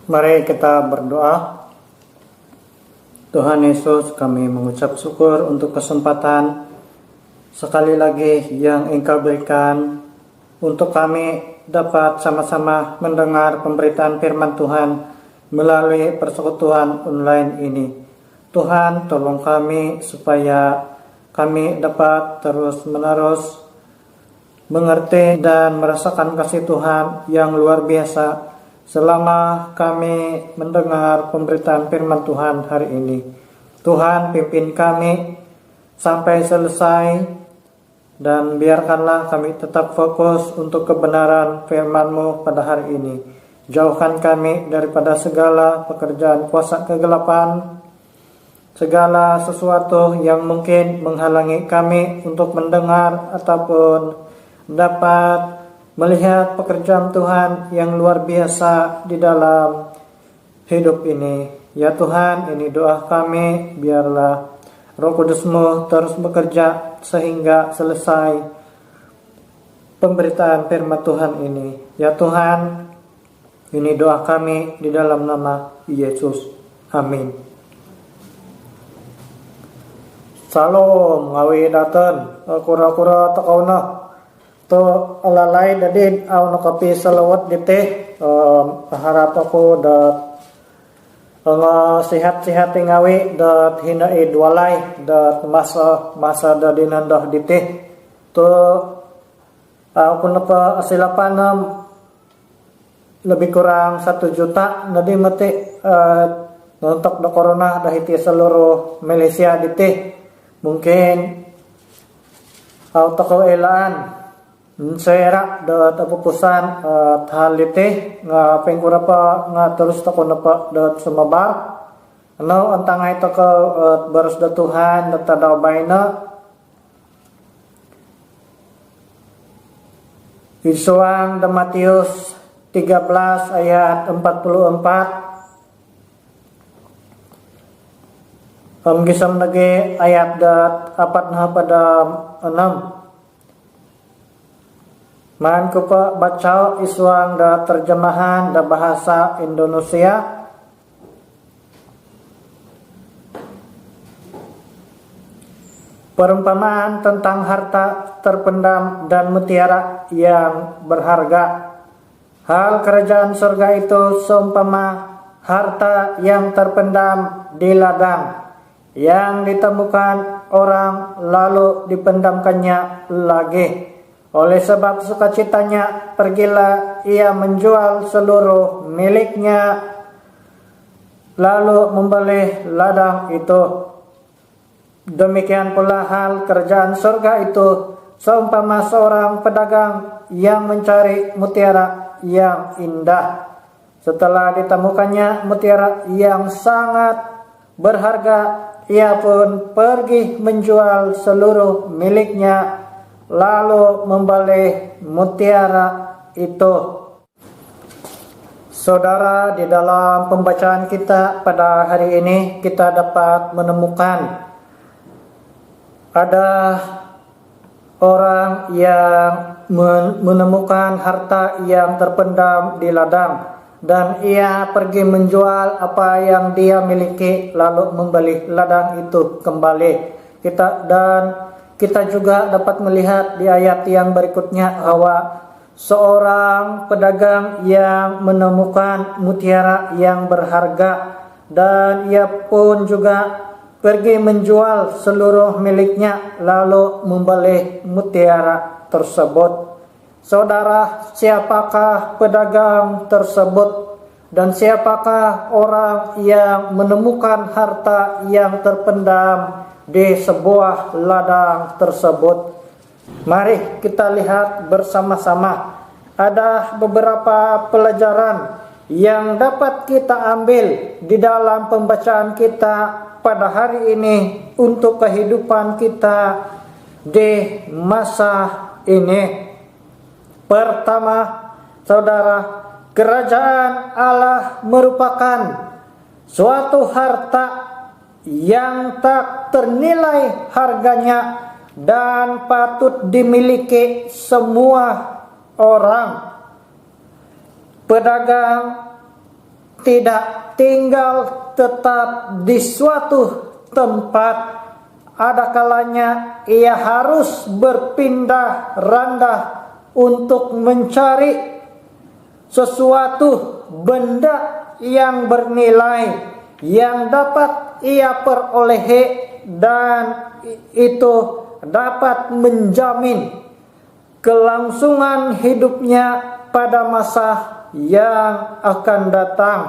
Mari kita berdoa. Tuhan Yesus, kami mengucap syukur untuk kesempatan sekali lagi yang Engkau berikan untuk kami dapat sama-sama mendengar pemberitaan firman Tuhan melalui persekutuan online ini. Tuhan, tolong kami supaya kami dapat terus-menerus mengerti dan merasakan kasih Tuhan yang luar biasa selama kami mendengar pemberitaan firman Tuhan hari ini. Tuhan, pimpin kami sampai selesai dan biarkanlah kami tetap fokus untuk kebenaran firman-Mu pada hari ini. Jauhkan kami daripada segala pekerjaan kuasa kegelapan, segala sesuatu yang mungkin menghalangi kami untuk mendengar ataupun dapat melihat pekerjaan Tuhan yang luar biasa di dalam hidup ini. Ya Tuhan, ini doa kami, biarlah Roh Kudus-Mu terus bekerja sehingga selesai pemberitaan firman Tuhan ini. Ya Tuhan, ini doa kami di dalam nama Yesus. Amin. Salam ngawi daten kura-kura takauna to alalai dadin au nakapi salawat dite harap aku dat sehat-sehat ngawi dat hinai dualai dat masa dadinan dah dite to aku napa asilapanam lebih kurang 1 juta nadi mati untuk da corona dah hiti seluruh Malaysia dite mungkin au takaw elaan saya da tapupusan halite nga pengkura pa nga terus tako na pa da sumabar ano antangay to ko baros da Tuhan da tadaw bayna isuang da Matius 13 ayat 44 gisam nage ayat da 4 na pada 6 Man ko pa baca iswang da terjemahan da bahasa Indonesia. Perumpamaan tentang harta terpendam dan mutiara yang berharga. Hal kerajaan surga itu seumpama harta yang terpendam di ladang yang ditemukan orang lalu dipendamkannya lagi. Oleh sebab sukacitanya, pergilah ia menjual seluruh miliknya, lalu membeli ladang itu. Demikian pula hal kerajaan surga itu, seumpama seorang pedagang yang mencari mutiara yang indah. Setelah ditemukannya mutiara yang sangat berharga, ia pun pergi menjual seluruh miliknya, lalu membeli mutiara itu. Saudara, di dalam pembacaan kita pada hari ini kita dapat menemukan ada orang yang menemukan harta yang terpendam di ladang dan ia pergi menjual apa yang dia miliki lalu membeli ladang itu kembali. Kita juga dapat melihat di ayat yang berikutnya bahwa seorang pedagang yang menemukan mutiara yang berharga dan ia pun juga pergi menjual seluruh miliknya lalu membeli mutiara tersebut. Saudara, siapakah pedagang tersebut dan siapakah orang yang menemukan harta yang terpendam di sebuah ladang tersebut? Mari kita lihat bersama-sama. Ada beberapa pelajaran yang dapat kita ambil di dalam pembacaan kita pada hari ini untuk kehidupan kita di masa ini. Pertama, saudara, kerajaan Allah merupakan suatu harta yang tak ternilai harganya dan patut dimiliki semua orang. Pedagang tidak tinggal tetap di suatu tempat. Ada kalanya ia harus berpindah randah untuk mencari sesuatu benda yang bernilai yang dapat ia perolehi, dan itu dapat menjamin kelangsungan hidupnya pada masa yang akan datang.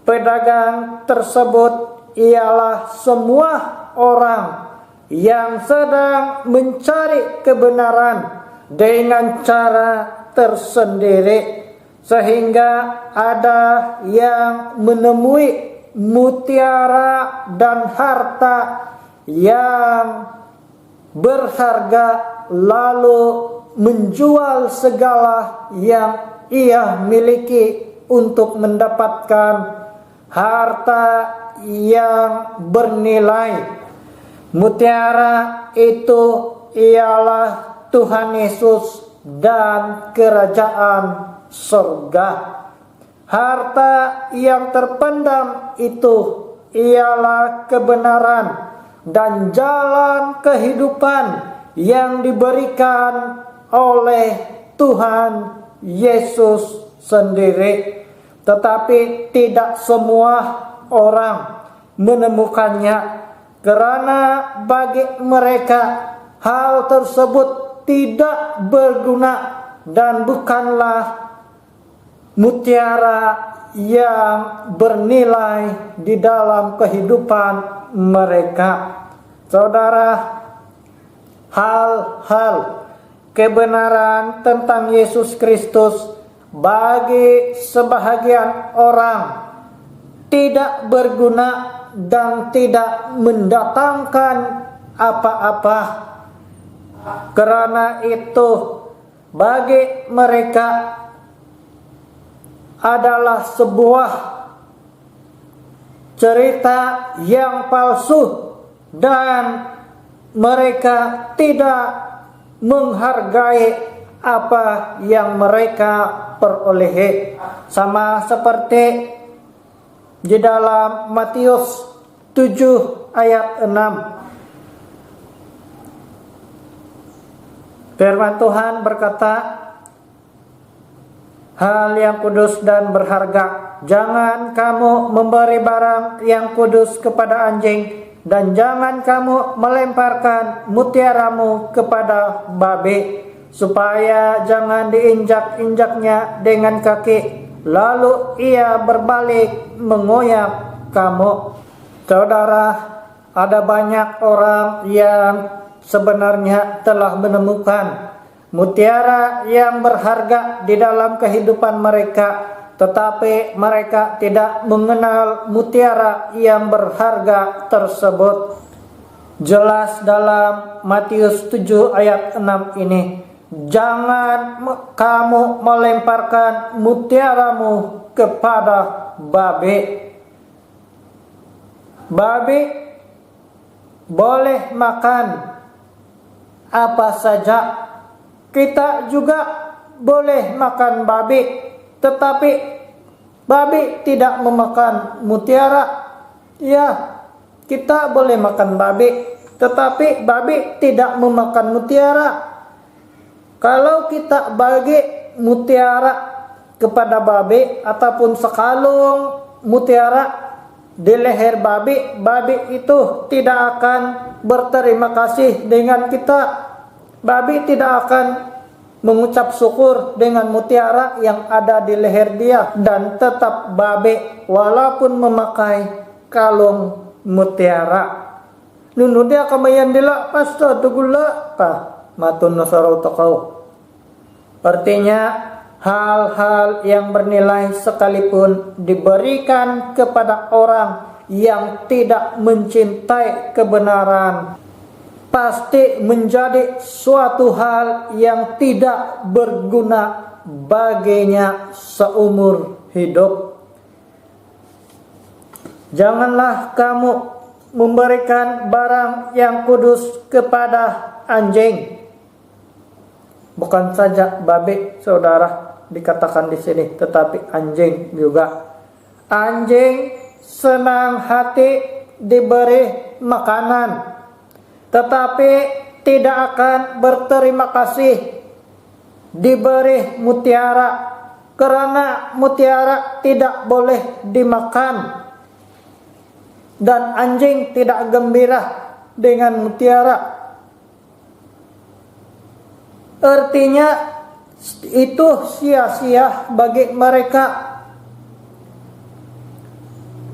Pedagang tersebut ialah semua orang yang sedang mencari kebenaran dengan cara tersendiri, sehingga ada yang menemui mutiara dan harta yang berharga, lalu menjual segala yang ia miliki untuk mendapatkan harta yang bernilai. Mutiara itu ialah Tuhan Yesus dan kerajaan surga. Harta yang terpendam itu ialah kebenaran dan jalan kehidupan yang diberikan oleh Tuhan Yesus sendiri. Tetapi tidak semua orang menemukannya, karena bagi mereka hal tersebut tidak berguna dan bukanlah mutiara yang bernilai di dalam kehidupan mereka. Saudara, hal-hal kebenaran tentang Yesus Kristus bagi sebahagian orang tidak berguna dan tidak mendatangkan apa-apa. Karena itu bagi mereka adalah sebuah cerita yang palsu, dan mereka tidak menghargai apa yang mereka perolehi. Sama seperti di dalam Matius 7 ayat 6. Firman Tuhan berkata, hal yang kudus dan berharga, jangan kamu memberi barang yang kudus kepada anjing, dan jangan kamu melemparkan mutiaramu kepada babi, supaya jangan diinjak-injaknya dengan kaki, lalu ia berbalik mengoyak kamu. Saudara, ada banyak orang yang sebenarnya telah menemukan mutiara yang berharga di dalam kehidupan mereka, tetapi mereka tidak mengenal mutiara yang berharga tersebut. Jelas dalam Matius 7 ayat 6 ini, jangan kamu melemparkan mutiaramu kepada babi. Babi boleh makan apa saja. Kita juga boleh makan babi, tetapi babi tidak memakan mutiara. Ya, kita boleh makan babi, tetapi babi tidak memakan mutiara. Kalau kita bagi mutiara kepada babi ataupun sekalung mutiara di leher babi, babi itu tidak akan berterima kasih dengan kita. Babi tidak akan mengucap syukur dengan mutiara yang ada di leher dia, dan tetap babi walaupun memakai kalung mutiara. Nunu dia kamayan dila pasta tugula pa matun nasarau takau. Artinya hal-hal yang bernilai sekalipun diberikan kepada orang yang tidak mencintai kebenaran, pasti menjadi suatu hal yang tidak berguna baginya seumur hidup. Janganlah kamu memberikan barang yang kudus kepada anjing. Bukan saja babi, saudara, dikatakan di sini, tetapi anjing juga. Anjing senang hati diberi makanan, tetapi tidak akan berterima kasih diberi mutiara, karena mutiara tidak boleh dimakan. Dan anjing tidak gembira dengan mutiara. Artinya itu sia-sia bagi mereka.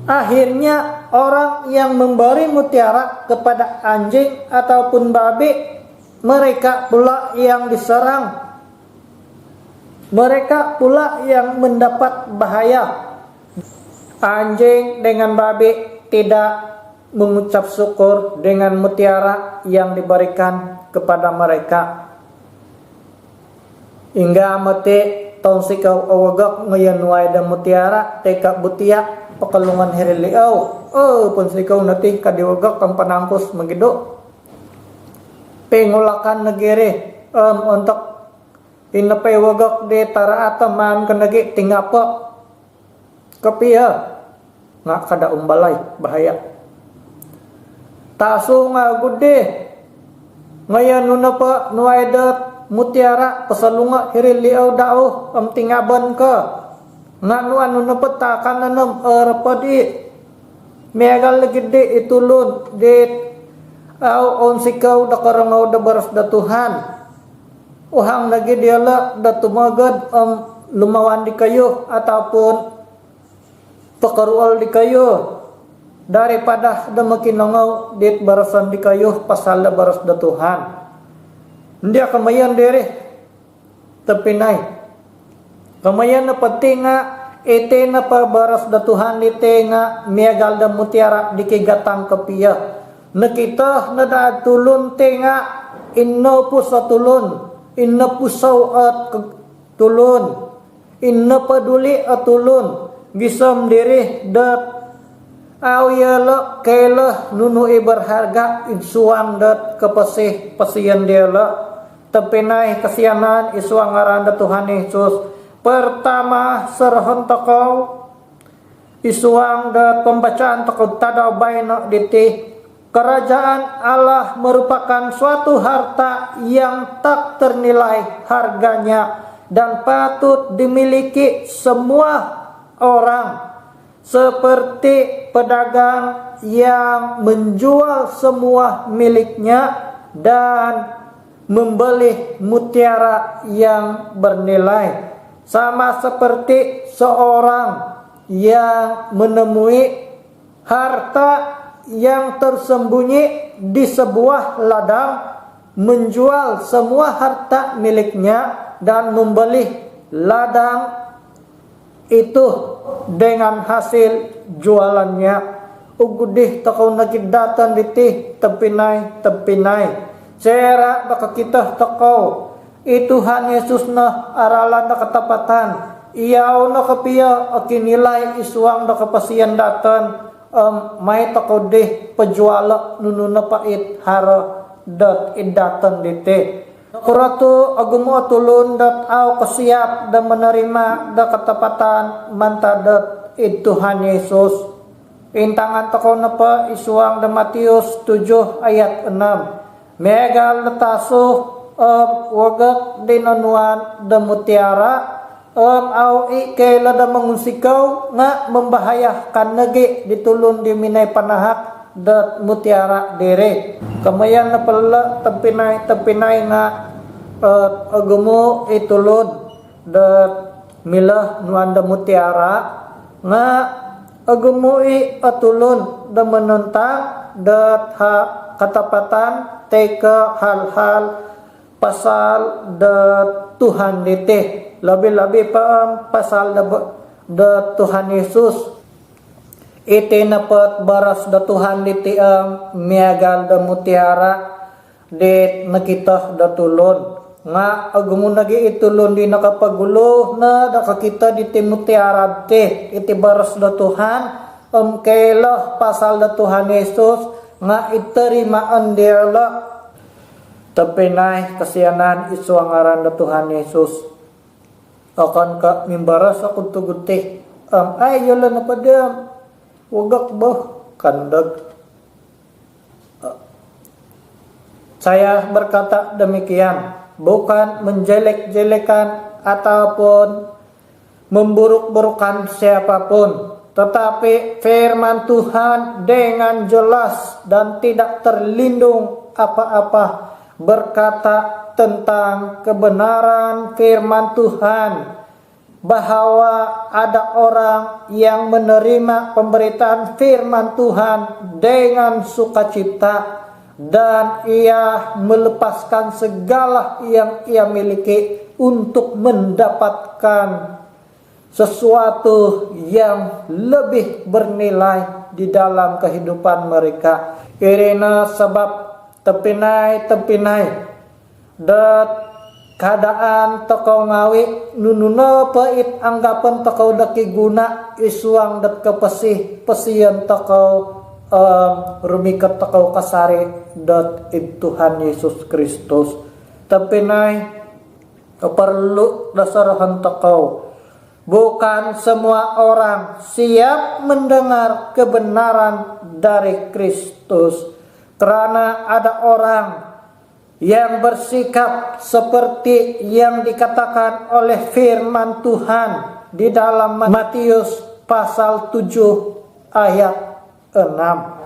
Akhirnya orang yang memberi mutiara kepada anjing ataupun babi, mereka pula yang diserang. Mereka pula yang mendapat bahaya. Anjing dengan babi tidak mengucap syukur dengan mutiara yang diberikan kepada mereka. Hingga mati tahun sikau awagak ngayanway dan mutiara teka butia pakalungan hiriliaw. Pun sikau nanti kadiwagak kang panangkos magido. Pengulakan negeri untuk inapay wagak di taraata man kanagi tingapa kapia nga kada umbalay bahaya. Taso nga gudi ngayon nuna pa nuaydat mutiara pasalunga hiriliaw dao am tingaban ka nga nuan na patakan nanam arapadi megal gede itulun dit au on sikaw da karangaw da baras da Tuhan uhang lagi diala da tumagad lumawan di kayo ataupun pakarual di kayo daripada da makinangaw dit barasan di kayo pasal da baras da Tuhan. Hindi kamayan dere tapinay kamayan na pati nga ite na pabaras da Tuhan ite nga miagal da mutiara di kigatang kapiya nakita na da tulun te nga inno po sa tulun inno po sa at tulun inno paduli at tulun gisam diri dat awyala kaila nunu iberharga insuang dat kapasih pasiyan diala tapinay kasiyanan isuang ngaran da Tuhan Yesus. Pertama serahon takaw isuang da pembacaan takaw tadaw bayna diti kerajaan Allah merupakan suatu harta yang tak ternilai harganya dan patut dimiliki semua orang, seperti pedagang yang menjual semua miliknya dan membeli mutiara yang bernilai, sama seperti seorang yang menemui harta yang tersembunyi di sebuah ladang, menjual semua harta miliknya dan membeli ladang itu dengan hasil jualannya. Ugudih takaw nagidatan diti tapinay Sera baka kita takaw Tuhan Yesus na aralan na katapatan iyaw na kapiya akinilay isuang na kapasiyan datan may takaw di pajuala nunu na pait hara dat idatan diti kuratu agumo atulun dat aw kasiyap da menerima da katapatan mantadat Tuhan Yesus. Intangan takaw na pa isuang da Matius 7 ayat 6 megal nataso wagak dinanuan da mutiara au ikela da mangusikaw nga membahayakan nagi ditulun di minay panahak da mutiara dere kamayan na pala tapinay nga agumo itulun da milah nuan da mutiara nga agumo atulun da menentang da katapatan teka hal-hal pasal da Tuhan dite labi-labi pa pasal da Tuhan Yesus ite napat baras da Tuhan dite miagal da mutiara dit nakita da tulon nga agumun nagi itulon di nakapagulo na da kakita dite mutiara te ite baras da Tuhan kailah pasal da Tuhan Yesus nga iterimaan diala tapinay kasiyanan isuang ngaran da Tuhan Yesus akan ka mimbaras akong tuguti ayo lah napadam wagak bah kandag. Saya berkata demikian bukan menjelek-jelekan ataupun memburuk-burukan siapapun, tetapi firman Tuhan dengan jelas dan tidak terlindung apa-apa berkata tentang kebenaran firman Tuhan, bahwa ada orang yang menerima pemberitaan firman Tuhan dengan sukacita dan ia melepaskan segala yang ia miliki untuk mendapatkan sesuatu yang lebih bernilai di dalam kehidupan mereka. Karena sebab tepinai dat keadaan tokau ngawi nununa pait anggapan tokau daki guna isuang dat kepesih pesian tokau rumikat tokau kasari dat Tuhan Yesus Kristus. Tapi perlu dasarahan tokau, bukan semua orang siap mendengar kebenaran dari Kristus, karena ada orang yang bersikap seperti yang dikatakan oleh firman Tuhan di dalam Matius pasal 7 ayat 6.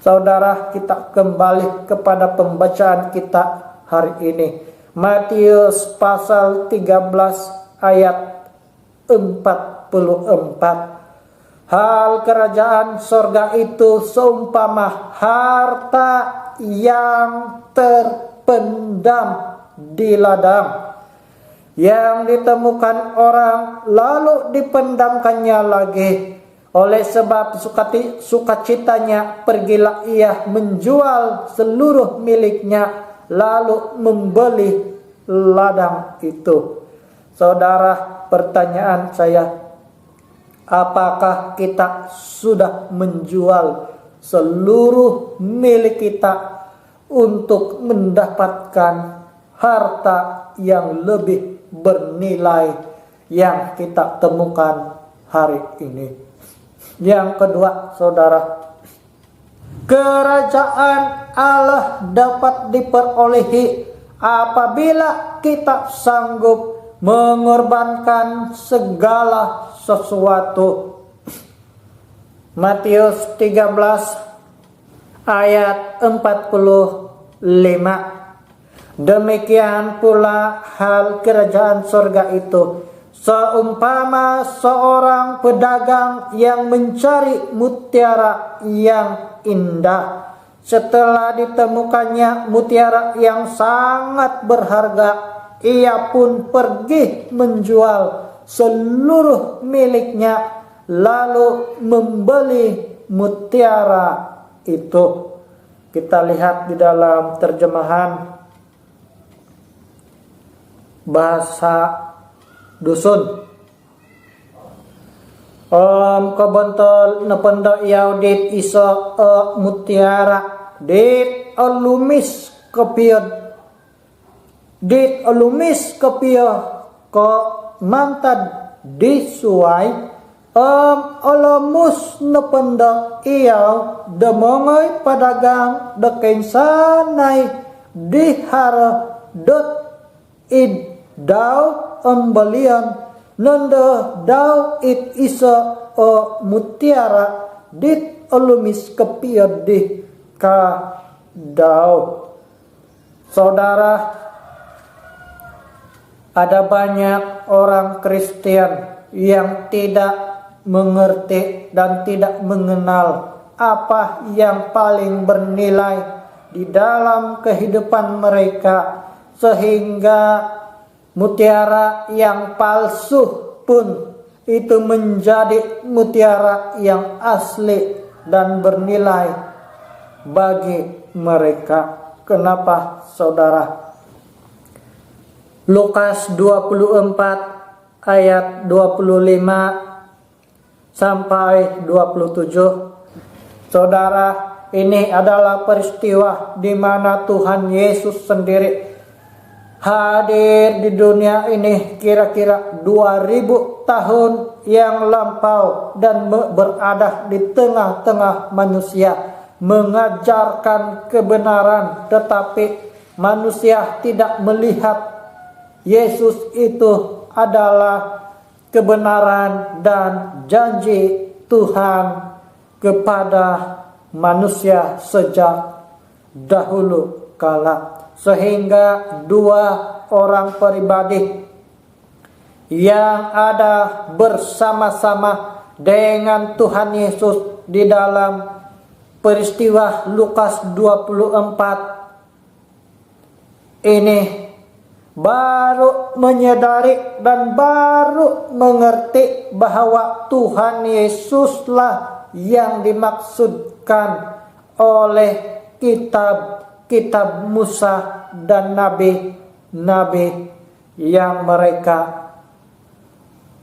Saudara, kita kembali kepada pembacaan kita hari ini. Matius pasal 13 ayat 44. Hal kerajaan sorga itu seumpama harta yang terpendam di ladang, yang ditemukan orang lalu dipendamkannya lagi. Oleh sebab sukacitanya pergilah ia menjual seluruh miliknya lalu membeli ladang itu. Saudara, pertanyaan saya, apakah kita sudah menjual seluruh milik kita untuk mendapatkan harta yang lebih bernilai yang kita temukan hari ini? Yang kedua, saudara, kerajaan Allah dapat diperolehi apabila kita sanggup mengorbankan segala sesuatu. Matius 13 ayat 45. Demikian pula hal kerajaan surga itu, seumpama seorang pedagang yang mencari mutiara yang indah. Setelah ditemukannya mutiara yang sangat berharga, ia pun pergi menjual seluruh miliknya lalu membeli mutiara itu. Kita lihat di dalam terjemahan bahasa dusun. Kabantol na panda yaw dit isa mutiara dit alumis kapiyad dit alumis kapiyah ko mantad disuay alamus na panda iyaw damangay padagang dakain sanay dihara dot id daw ambalian nanda daw it isa o mutiara dit alumis kapiyad di ka daw. Saudara, ada banyak orang Kristen yang tidak mengerti dan tidak mengenal apa yang paling bernilai di dalam kehidupan mereka, sehingga mutiara yang palsu pun itu menjadi mutiara yang asli dan bernilai bagi mereka. Kenapa, saudara? Lukas 24 ayat 25 sampai 27. Saudara, ini adalah peristiwa di mana Tuhan Yesus sendiri hadir di dunia ini kira-kira 2000 tahun yang lampau dan berada di tengah-tengah manusia, mengajarkan kebenaran, tetapi manusia tidak melihat Yesus itu adalah kebenaran dan janji Tuhan kepada manusia sejak dahulu kala. Sehingga dua orang pribadi yang ada bersama-sama dengan Tuhan Yesus di dalam peristiwa Lukas 24 ini baru menyadari dan baru mengerti bahwa Tuhan Yesuslah yang dimaksudkan oleh kitab Musa dan nabi-nabi yang mereka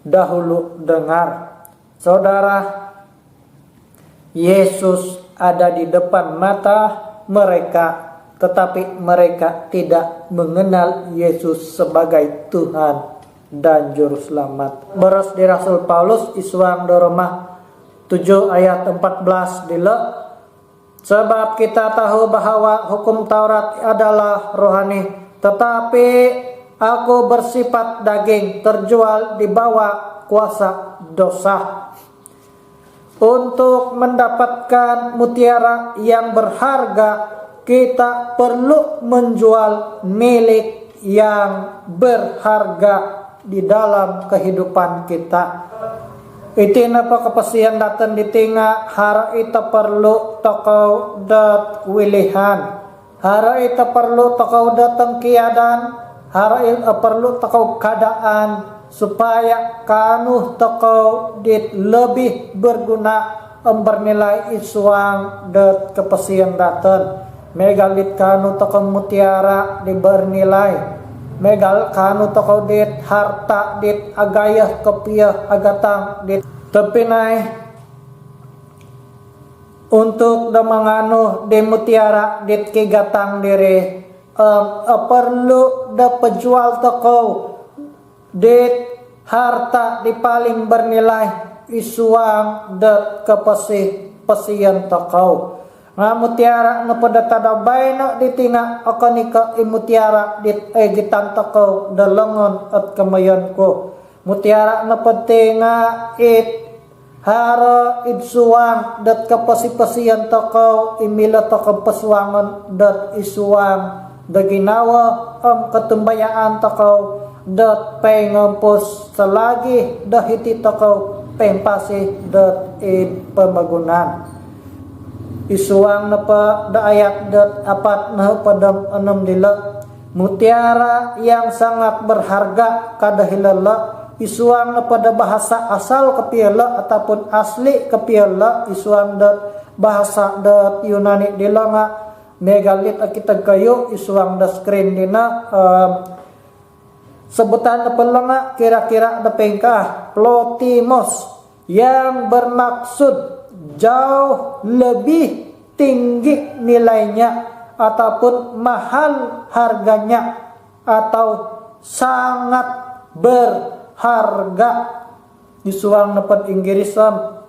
dahulu dengar. Saudara, Yesus ada di depan mata mereka, tetapi mereka tidak mengenal Yesus sebagai Tuhan dan Juru Selamat. Beras di Rasul Paulus isuang Roma 7 ayat 14 dile. Sebab kita tahu bahwa hukum Taurat adalah rohani, tetapi aku bersifat daging, terjual di bawah kuasa dosa. Untuk mendapatkan mutiara yang berharga, kita perlu menjual milik yang berharga di dalam kehidupan kita. Itina pa kapasiyan datan di tinga, hara ita perlu takaw dat wilihan. Hara ita perlu takaw datang kiadan. Hara ita perlu takaw kadaan. Supaya kanu takaw dit lebih berguna bernilai isuang dat kapasiyan datan. Megalit kanu takaw mutiara di bernilai. Megal kanu takaw dit harta dit agayah kepiah agatang dit tepinay untuk damanganu di mutiara dit kigatang diri perlu da pejual takaw dit harta di paling bernilai isuang dat kapasiyan takaw. Nga mutiara na padatabay na ditinga akanika imutiara dit gitan takaw dalangon at kamayan ko. Mutiara na patinga it hara idsuang dat kapasipasiyan takaw imila takaw paswangan dat isuang da ginawa katumbayaan takaw dat pengampos salagi dahiti takaw pempasi dat pamagunan. Isuang na pa da ayat dat apat na padam anam dila mutiara yang sangat berharga kadahilala. Isuang na pada bahasa asal kapiala ataupun asli kapiala isuang dat bahasa dat Yunani dila nga megalit kita kayo isuang da screen dina sebutan na pala nga kira-kira da pengkah plotimos yang bermaksud jauh lebih tinggi nilainya ataupun mahal harganya atau sangat berharga. Isuang napan Inggrisam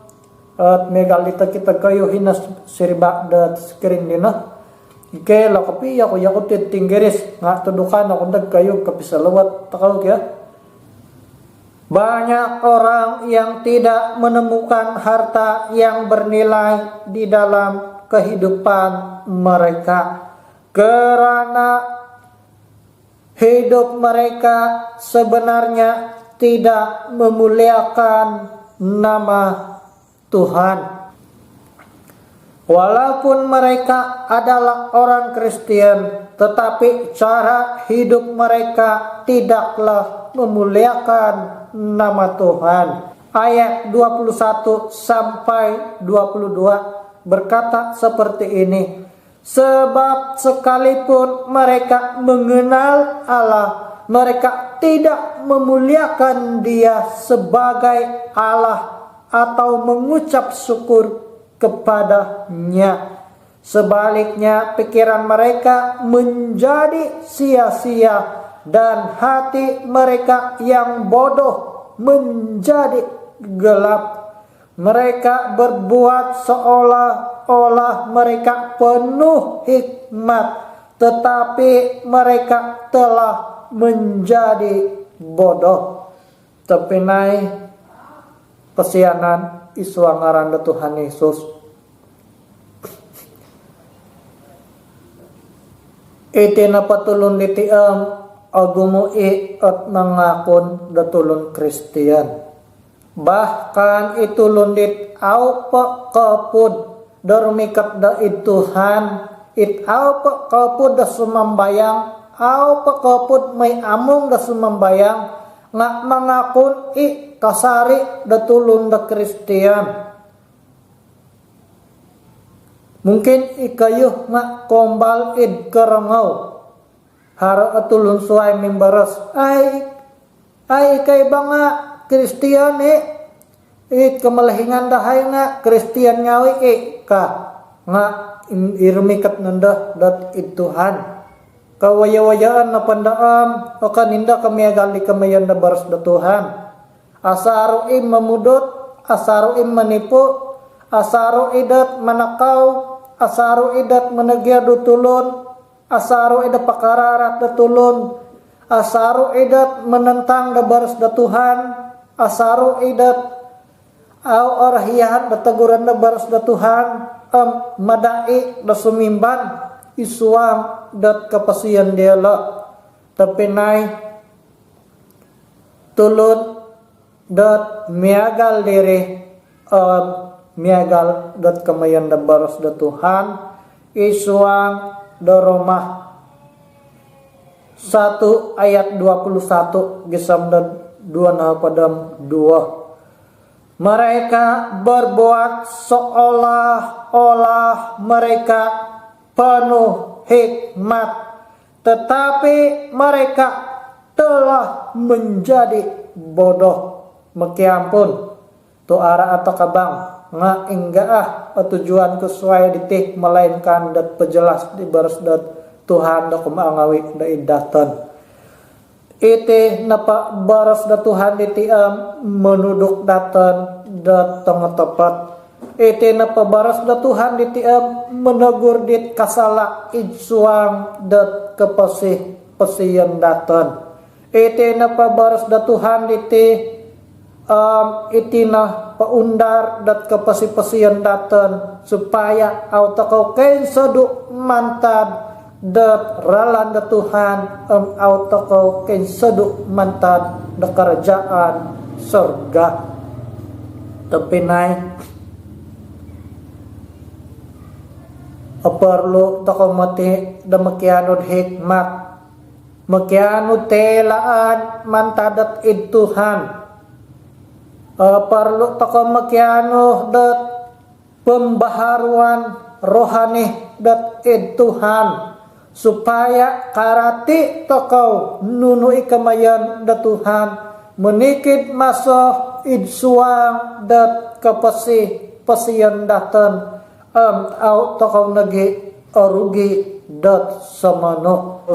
at megalita kita kayo hinas sirba dat screen dina. Ike la kapi ako yakot Inggris nga tudukan ako dag kayo kapisalawat takaw kaya. Banyak orang yang tidak menemukan harta yang bernilai di dalam kehidupan mereka karena hidup mereka sebenarnya tidak memuliakan nama Tuhan. Walaupun mereka adalah orang Kristen, tetapi cara hidup mereka tidaklah memuliakan nama Tuhan. Ayat 21 sampai 22 berkata seperti ini. Sebab sekalipun mereka mengenal Allah, mereka tidak memuliakan Dia sebagai Allah atau mengucap syukur kepadanya. Sebaliknya pikiran mereka menjadi sia-sia dan hati mereka yang bodoh menjadi gelap. Mereka berbuat seolah-olah mereka penuh hikmat, tetapi mereka telah menjadi bodoh. Tapi naik kesianan isuangaran Tuhan Yesus. Itina patulun ditiam agumui at mangakon datulun Kristian. Bahkan itu lundit au kapud darmikat da Tuhan it au kapud da sumambayang au kapud may among da sumambayang nga mangakon kasari da tulun da Kristian. Mungkin ikayo nga kombal id karangaw hara atulun suay membaras ay kay banga Kristian kamalahingan dahay nga Kristian ngawi ka nga irmikat nanda dat Tuhan kawaya-wayaan na pandaam o kaninda kamiyagal di kamayan na baras da Tuhan asaro mamudot asaro manipu asaro idat manakaw asaro idat managyado tulon asaro idat pakararat da tulon asaro idat menentang da baras da Tuhan asaro idat au orahiyahan da teguran da baras da Tuhan madai da sumimban isuang dat kapasian diala tapi nai tulun dat miagal diri miagal dat kamayan da baras da Tuhan isuang da Roma 1 ayat 21 gisam da 2 na padam 2. Mereka berbuat seolah-olah mereka penuh hikmat, tetapi mereka telah menjadi bodoh. Mekiampun tu ara atau kabang nga ingga tujuan kesuai ditih melainkan dat pejelas di baras dat Tuhan da kumaangawi da idatan. Iti napa baras da Tuhan ditiam menuduk datan dat tengah tepat. Iti napa baras da Tuhan ditiam menegur dit kasala idsuang dat kepasih pasian datan. Iti napa baras da Tuhan diti itina paundar dat kepasih pasian datan supaya au takau kain seduk mantad dat ralan da Tuhan au takau ken seduk mantad da kerajaan surga. Tapi nai perlu takau mati da makianod hikmat makianod telaan mantadat id Tuhan perlu takau makiano dat pembaharuan rohani dat id Tuhan supaya karati takau nunui kamayan da Tuhan menikit maso idsuang dat kapasih pasian datan au takau nagi arugi dat samano.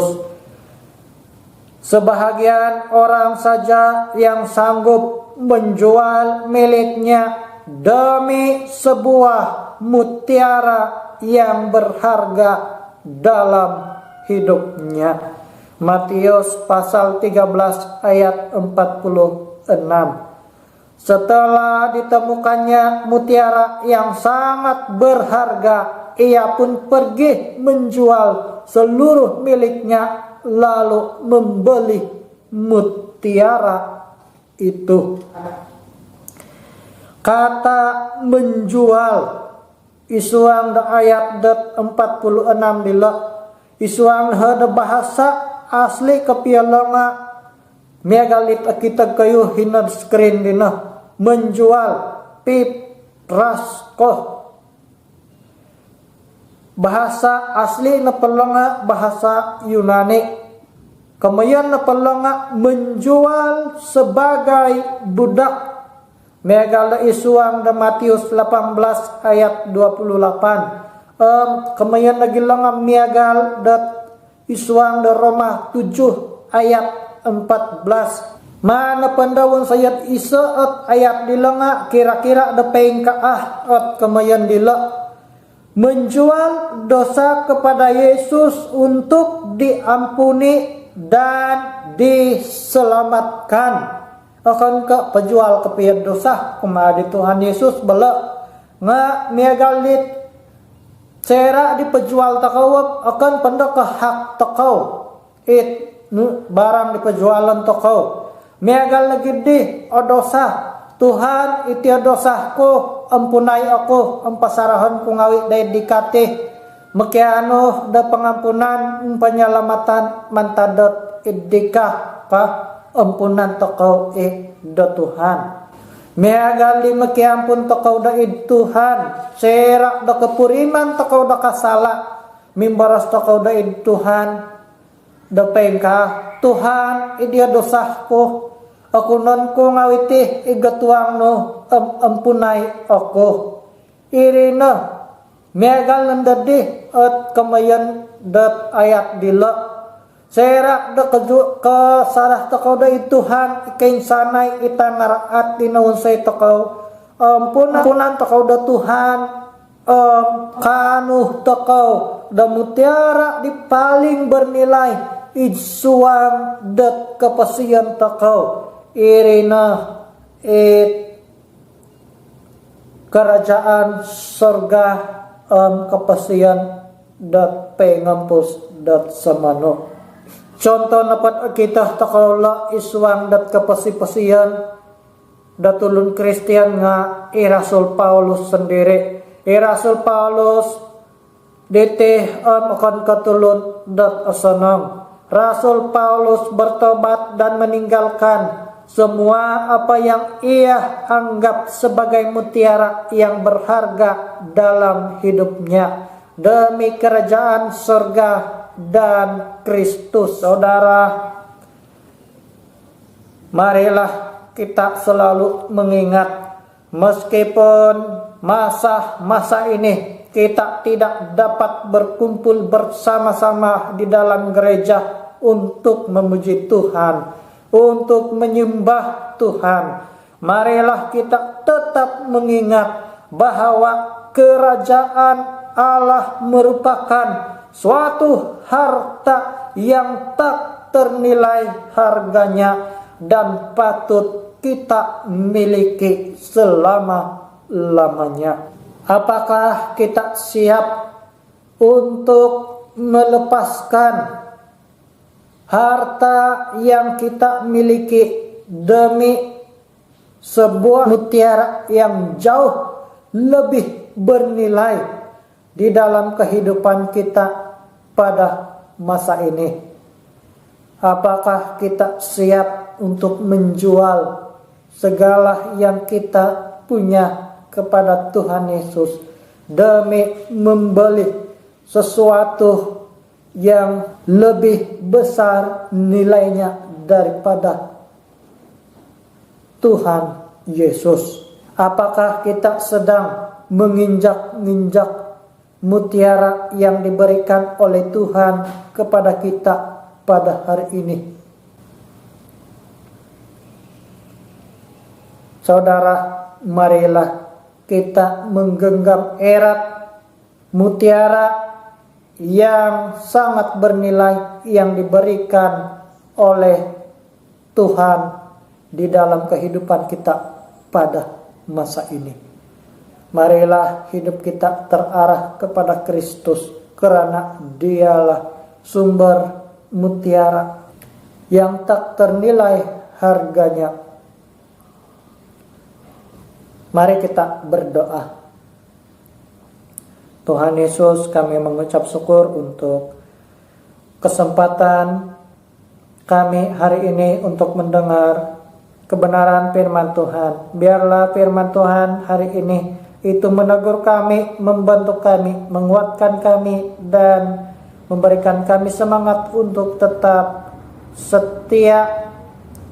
Sebahagian orang saja yang sanggup menjual miliknya demi sebuah mutiara yang berharga dalam hidupnya. Matius pasal 13 ayat 46. Setelah ditemukannya mutiara yang sangat berharga, ia pun pergi menjual seluruh miliknya lalu membeli mutiara itu. Kata menjual isuang da ayat dat 46 dila isuang hada bahasa asli kapialanga megalit kita kayu hinad screen dina menjual piprasko bahasa asli na palanga bahasa Yunani kamayan na palanga menjual sebagai budak megala isuang da Matius 18 ayat 28 kamayan lagi langa miagal dat isuang da Roma 7 ayat 14. Mana pendawon sayat isaat ayat dilengak kira-kira depeng kaah at kemayan dilak menjual dosa kepada Yesus untuk diampuni dan diselamatkan. Akan ke penjual kepian dosa kemadi Tuhan Yesus bela nga miagalit cera di penjual takau akan pendak ke hak takau barang di penjualan takau miagal lagi di dosa Tuhan iti dosaku ampunai aku ampasarahan ku ngawi day dikate mekiano da pengampunan penyelamatan mantadot idika ka ampunan takau do Tuhan miagal di mekiampun takau da Tuhan serak da kepuriman takau da kasala mimbaras takau da Tuhan da pengka Tuhan idia dosaku aku non ko ngawiti igatuang no ampunai aku irina megal nandadi at kamayan dat ayat dila serak da ke sarah takau da Tuhan ikain sanay itangaraat dinawon say takau ampunan takau da Tuhan kanuh takau da mutiara di paling bernilai isuang dat kapasian takau irina kerajaan sorga kapasian dat pengampus dat samano. Contoh dapat kita takaulah isuang dat kapasi-pasian dat ulun Kristian nga Rasul Paulus sendiri. Rasul Paulus dete akan katulun dat asanang. Rasul Paulus bertobat dan meninggalkan semua apa yang ia anggap sebagai mutiara yang berharga dalam hidupnya demi kerajaan surga dan Kristus. Saudara, marilah kita selalu mengingat meskipun masa-masa ini kita tidak dapat berkumpul bersama-sama di dalam gereja untuk memuji Tuhan, untuk menyembah Tuhan. Marilah kita tetap mengingat bahwa kerajaan Allah merupakan suatu harta yang tak ternilai harganya dan patut kita miliki selama-lamanya. Apakah kita siap untuk melepaskan harta yang kita miliki demi sebuah mutiara yang jauh lebih bernilai di dalam kehidupan kita pada masa ini? Apakah kita siap untuk menjual segala yang kita punya kepada Tuhan Yesus demi membeli sesuatu yang lebih besar nilainya daripada Tuhan Yesus? Apakah kita sedang menginjak-injak mutiara yang diberikan oleh Tuhan kepada kita pada hari ini? Saudara, marilah kita menggenggam erat mutiara yang sangat bernilai yang diberikan oleh Tuhan di dalam kehidupan kita pada masa ini. Marilah hidup kita terarah kepada Kristus, karena Dialah sumber mutiara yang tak ternilai harganya. Mari kita berdoa. Tuhan Yesus, kami mengucap syukur untuk kesempatan kami hari ini untuk mendengar kebenaran firman Tuhan. Biarlah firman Tuhan hari ini itu menegur kami, membantu kami, menguatkan kami, dan memberikan kami semangat untuk tetap setia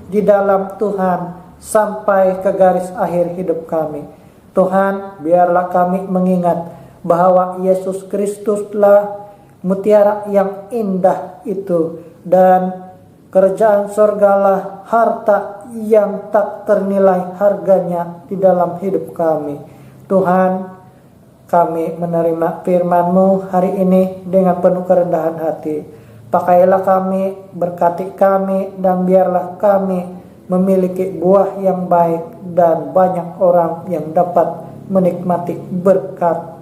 di dalam Tuhan sampai ke garis akhir hidup kami. Tuhan, biarlah kami mengingat bahwa Yesus Kristuslah mutiara yang indah itu, dan Kerajaan sorgalah harta yang tak ternilai harganya di dalam hidup kami. Tuhan, kami menerima firman-Mu hari ini dengan penuh kerendahan hati. Pakailah kami, berkati kami, dan biarlah kami memiliki buah yang baik dan banyak orang yang dapat menikmati berkat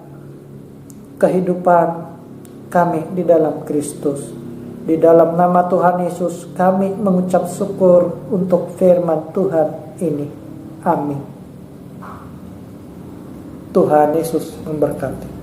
kehidupan kami di dalam Kristus. Di dalam nama Tuhan Yesus kami mengucap syukur untuk firman Tuhan ini. Amin. Tuhan Yesus memberkati.